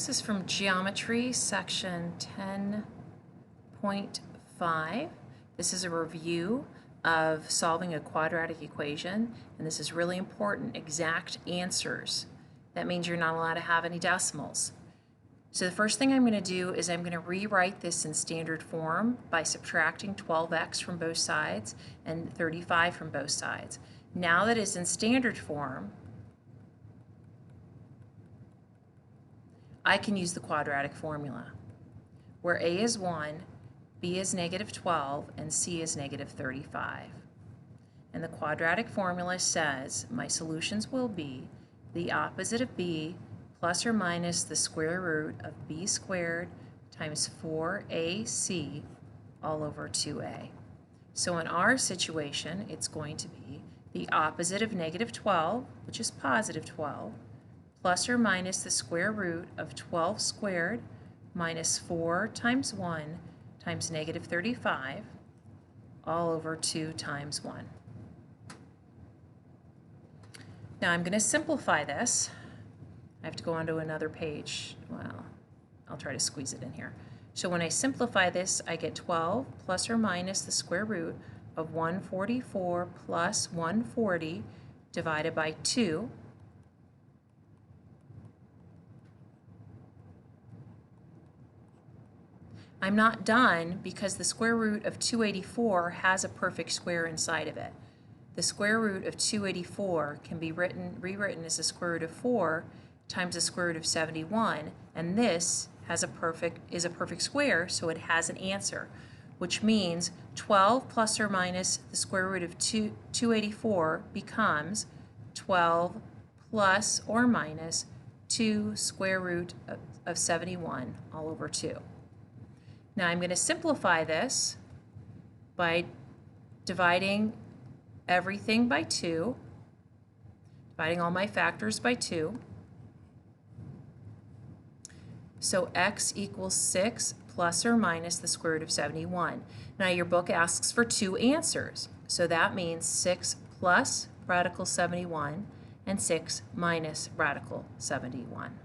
This is from Geometry, section 10.5. This is a review of solving a quadratic equation, and this is really important, exact answers. That means you're not allowed to have any decimals. So the first thing I'm going to do is I'm going to rewrite this in standard form by subtracting 12x from both sides and 35 from both sides. Now that it's in standard form, I can use the quadratic formula, where a is 1, b is negative 12, and c is negative 35. And the quadratic formula says my solutions will be the opposite of b plus or minus the square root of b squared times 4ac all over 2a. So in our situation, it's going to be the opposite of negative 12, which is positive 12, plus or minus the square root of 12 squared minus 4 times 1 times negative 35 all over 2 times 1. Now I'm going to simplify this. I have to go on to another page. Well, I'll try to squeeze it in here. So when I simplify this, I get 12 plus or minus the square root of 144 plus 140 divided by 2. I'm not done because the square root of 284 has a perfect square inside of it. The square root of 284 can be rewritten as the square root of 4 times the square root of 71, and this is a perfect square, so it has an answer, which means 12 plus or minus the square root of 284 becomes 12 plus or minus 2 square root of 71 all over 2. Now I'm going to simplify this by dividing everything by 2, dividing all my factors by 2. So x equals 6 plus or minus the square root of 71. Now your book asks for 2 answers, so that means 6 plus radical 71 and 6 minus radical 71.